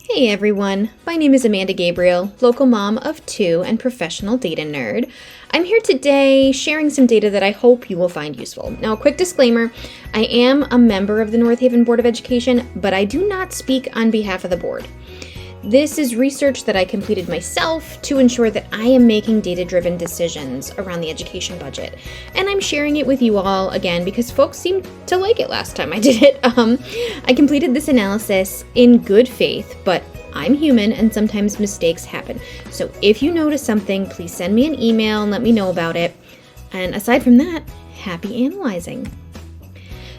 Hey everyone, my name is Amanda Gabriel, local mom of two and professional data nerd. I'm here today sharing some data that I hope you will find useful. Now, a quick disclaimer, I am a member of the North Haven Board of Education, but I do not speak on behalf of the board. This is research that I completed myself to ensure that I am making data-driven decisions around the education budget. And I'm sharing it with you all again because folks seemed to like it last time I did it. I completed this analysis in good faith, but I'm human and sometimes mistakes happen. So if you notice something, please send me an email and let me know about it. And aside from that, happy analyzing.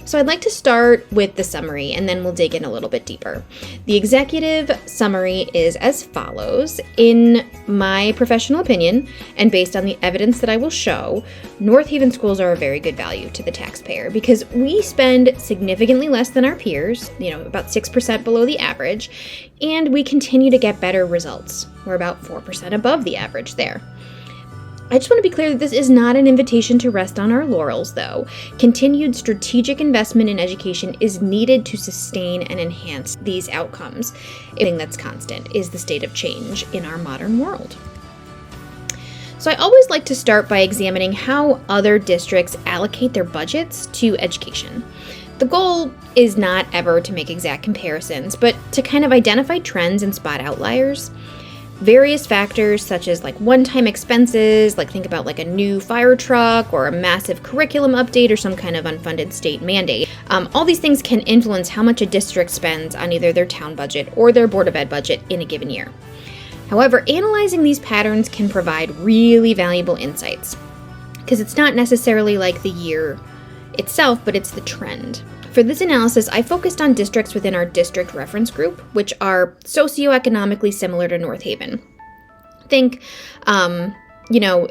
So I'd like to start with the summary and then we'll dig in a little bit deeper. The executive summary is as follows. In my professional opinion, and based on the evidence that I will show, North Haven schools are a very good value to the taxpayer because we spend significantly less than our peers, about 6% below the average, and we continue to get better results. We're about 4% above the average there. I just want to be clear that this is not an invitation to rest on our laurels, though. Continued strategic investment in education is needed to sustain and enhance these outcomes. The thing that's constant is the state of change in our modern world. So I always like to start by examining how other districts allocate their budgets to education. The goal is not ever to make exact comparisons, but to kind of identify trends and spot outliers. Various factors such as one-time expenses, think about a new fire truck or a massive curriculum update or some kind of unfunded state mandate. All these things can influence how much a district spends on either their town budget or their Board of Ed budget in a given year. However, analyzing these patterns can provide really valuable insights because it's not necessarily the year itself, but it's the trend. For this analysis, I focused on districts within our district reference group, which are socioeconomically similar to North Haven. Think,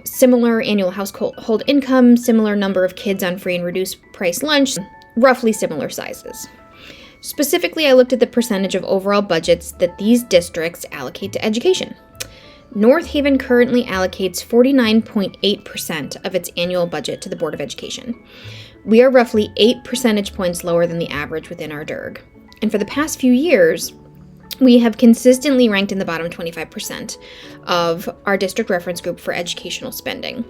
similar annual household income, similar number of kids on free and reduced price lunch, roughly similar sizes. Specifically, I looked at the percentage of overall budgets that these districts allocate to education. North Haven currently allocates 49.8% of its annual budget to the Board of Education. We are roughly 8 percentage points lower than the average within our DIRG. And for the past few years, we have consistently ranked in the bottom 25% of our district reference group for educational spending.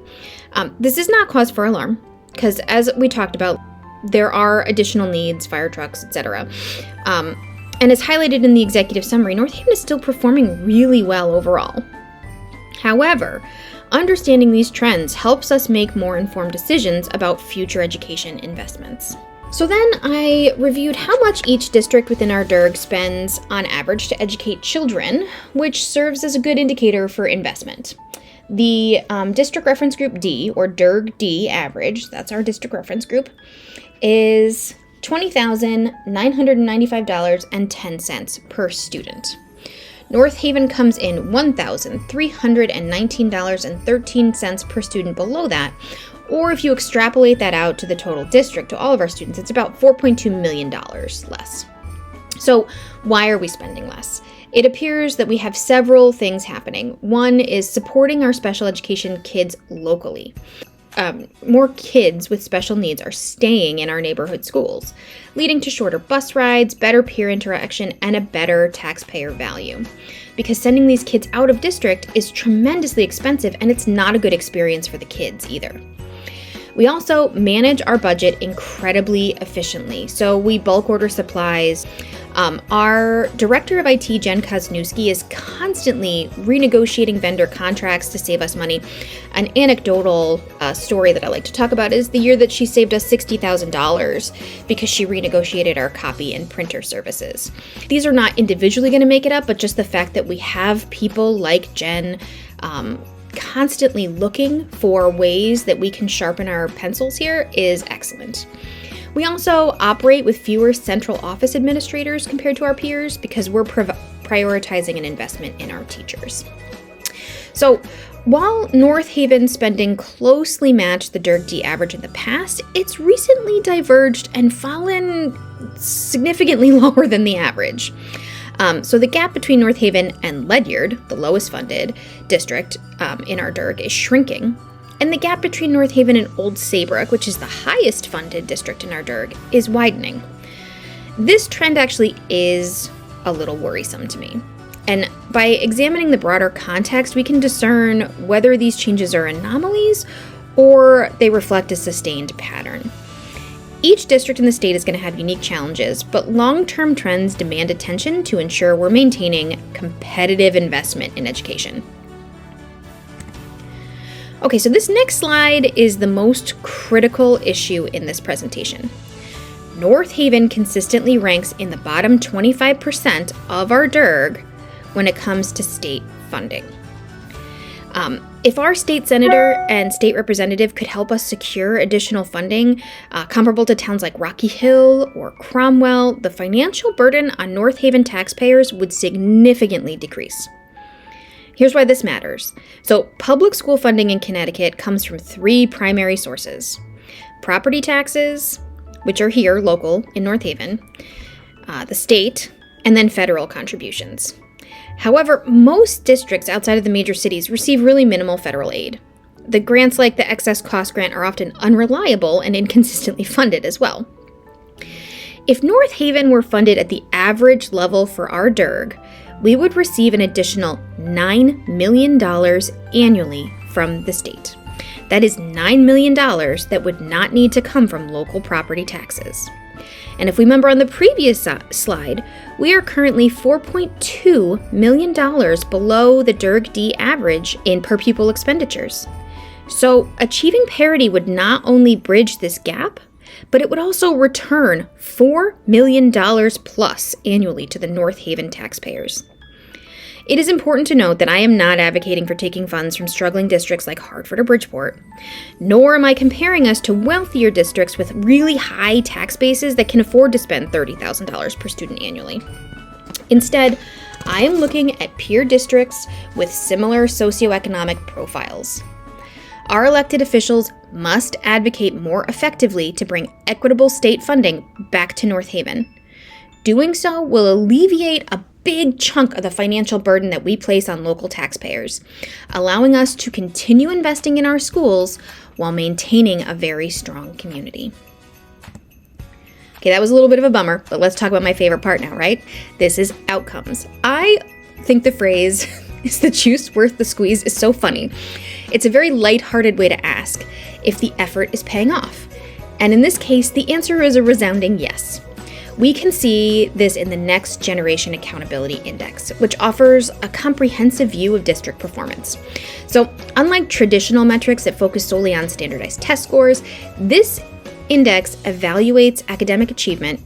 This is not cause for alarm, because as we talked about, there are additional needs, fire trucks, etc. And as highlighted in the executive summary, North Haven is still performing really well overall. However, understanding these trends helps us make more informed decisions about future education investments. So then I reviewed how much each district within our DIRG spends on average to educate children, which serves as a good indicator for investment. The District Reference Group D, or DIRG D average, that's our district reference group, is $20,995.10 per student. North Haven comes in $1,319.13 per student below that, or if you extrapolate that out to the total district, to all of our students, it's about $4.2 million less. So why are we spending less? It appears that we have several things happening. One is supporting our special education kids locally. More kids with special needs are staying in our neighborhood schools, leading to shorter bus rides, better peer interaction, and a better taxpayer value. Because sending these kids out of district is tremendously expensive, and it's not a good experience for the kids either. We also manage our budget incredibly efficiently, so we bulk order supplies. Our director of IT, Jen Kosnewski, is constantly renegotiating vendor contracts to save us money. An anecdotal story that I like to talk about is the year that she saved us $60,000 because she renegotiated our copy and printer services. These are not individually going to make it up, but just the fact that we have people like Jen constantly looking for ways that we can sharpen our pencils here is excellent. We also operate with fewer central office administrators compared to our peers because we're prioritizing an investment in our teachers. So while North Haven spending closely matched the DIRG D average in the past, it's recently diverged and fallen significantly lower than the average. So the gap between North Haven and Ledyard, the lowest funded district in our DIRG, is shrinking. And the gap between North Haven and Old Saybrook, which is the highest funded district in our DIRG, is widening. This trend actually is a little worrisome to me. And by examining the broader context, we can discern whether these changes are anomalies or they reflect a sustained pattern. Each district in the state is going to have unique challenges, but long-term trends demand attention to ensure we're maintaining competitive investment in education. Okay, so this next slide is the most critical issue in this presentation. North Haven consistently ranks in the bottom 25% of our DIRG when it comes to state funding. If our state senator and state representative could help us secure additional funding comparable to towns like Rocky Hill or Cromwell, the financial burden on North Haven taxpayers would significantly decrease. Here's why this matters. So, public school funding in Connecticut comes from 3 primary sources: property taxes, which are here, local, in North Haven, the state, and then federal contributions. However, most districts outside of the major cities receive really minimal federal aid. The grants like the excess cost grant are often unreliable and inconsistently funded as well. If North Haven were funded at the average level for our DIRG, we would receive an additional $9 million annually from the state. That is $9 million that would not need to come from local property taxes. And if we remember on the previous slide, we are currently $4.2 million below the DIRG-D average in per pupil expenditures. So achieving parity would not only bridge this gap, but it would also return $4 million plus annually to the North Haven taxpayers. It is important to note that I am not advocating for taking funds from struggling districts like Hartford or Bridgeport, nor am I comparing us to wealthier districts with really high tax bases that can afford to spend $30,000 per student annually. Instead, I am looking at peer districts with similar socioeconomic profiles. Our elected officials must advocate more effectively to bring equitable state funding back to North Haven. Doing so will alleviate a big chunk of the financial burden that we place on local taxpayers, allowing us to continue investing in our schools while maintaining a very strong community. Okay, that was a little bit of a bummer, but let's talk about my favorite part now, right? This is outcomes. I think the phrase, "is the juice worth the squeeze?" is so funny. It's a very lighthearted way to ask if the effort is paying off. And in this case, the answer is a resounding yes. We can see this in the Next Generation Accountability Index, which offers a comprehensive view of district performance. So, unlike traditional metrics that focus solely on standardized test scores, this index evaluates academic achievement,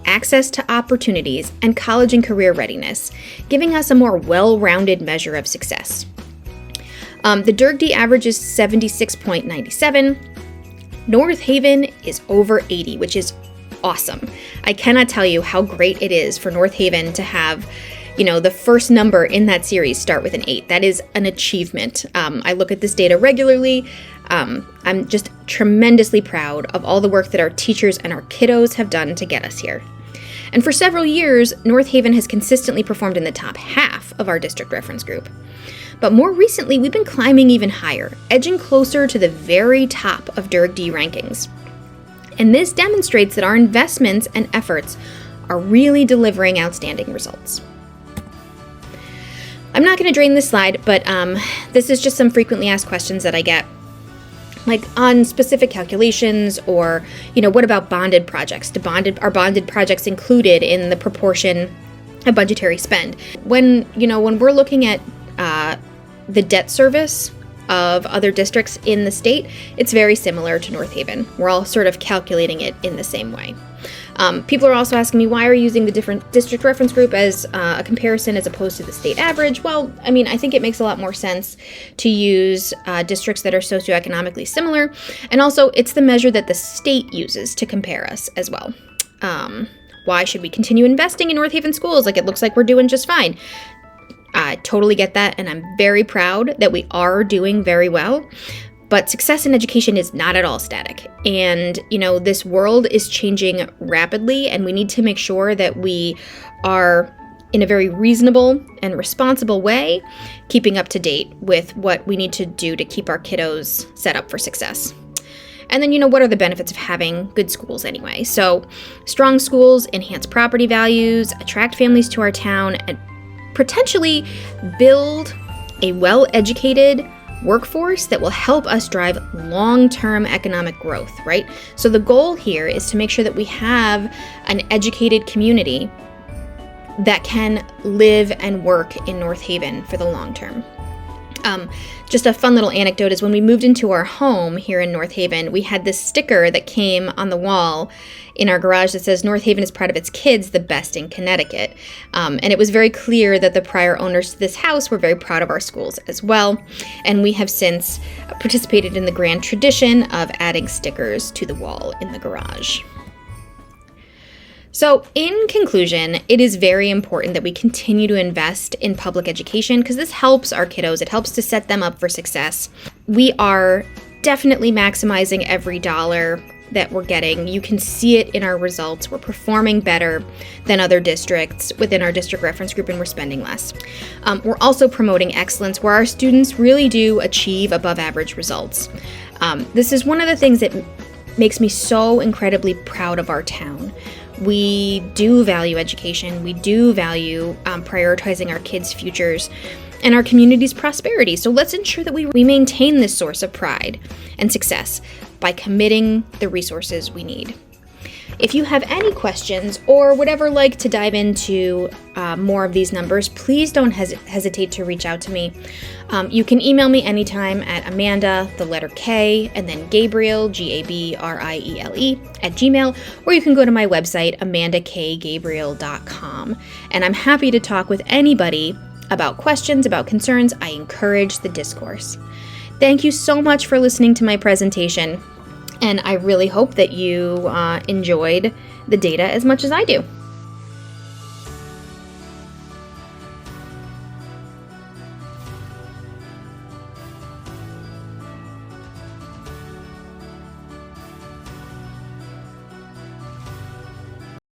access to opportunities, and college and career readiness, giving us a more well-rounded measure of success. The DIRG-D average is 76.97. North Haven is over 80, which is awesome. I cannot tell you how great it is for North Haven to have, the first number in that series start with an 8. That is an achievement. I look at this data regularly. I'm just tremendously proud of all the work that our teachers and our kiddos have done to get us here. And for several years, North Haven has consistently performed in the top half of our district reference group. But more recently, we've been climbing even higher, edging closer to the very top of DIRG-D rankings. And this demonstrates that our investments and efforts are really delivering outstanding results. I'm not going to drain this slide, but this is just some frequently asked questions that I get, like on specific calculations or, what about bonded projects? Are bonded projects included in the proportion of budgetary spend? When we're looking at the debt service of other districts in the state, it's very similar to North Haven. We're all sort of calculating it in the same way. People are also asking me, why are you using the different district reference group as a comparison as opposed to the state average? Well, I think it makes a lot more sense to use districts that are socioeconomically similar. And also, it's the measure that the state uses to compare us as well. Why should we continue investing in North Haven schools? It looks like we're doing just fine. I totally get that, and I'm very proud that we are doing very well. But success in education is not at all static. And, this world is changing rapidly, and we need to make sure that we are, in a very reasonable and responsible way, keeping up to date with what we need to do to keep our kiddos set up for success. And then, what are the benefits of having good schools anyway? So strong schools enhance property values, attract families to our town, and potentially build a well-educated workforce that will help us drive long-term economic growth, right? So the goal here is to make sure that we have an educated community that can live and work in North Haven for the long term. Just a fun little anecdote is when we moved into our home here in North Haven, we had this sticker that came on the wall in our garage that says, "North Haven is proud of its kids, the best in Connecticut." And it was very clear that the prior owners to this house were very proud of our schools as well. And we have since participated in the grand tradition of adding stickers to the wall in the garage. So in conclusion, it is very important that we continue to invest in public education because this helps our kiddos. It helps to set them up for success. We are definitely maximizing every dollar that we're getting. You can see it in our results. We're performing better than other districts within our district reference group, and we're spending less. We're also promoting excellence where our students really do achieve above average results. This is one of the things that makes me so incredibly proud of our town. We do value education. We do value prioritizing our kids' futures and our community's prosperity. So let's ensure that we maintain this source of pride and success by committing the resources we need. If you have any questions or would ever like to dive into more of these numbers, please don't hesitate to reach out to me. You can email me anytime at Amanda, the letter K, and then Gabriel, Gabriele, @gmail, or you can go to my website, amandakgabriel.com. And I'm happy to talk with anybody about questions, about concerns. I encourage the discourse. Thank you so much for listening to my presentation, and I really hope that you enjoyed the data as much as I do.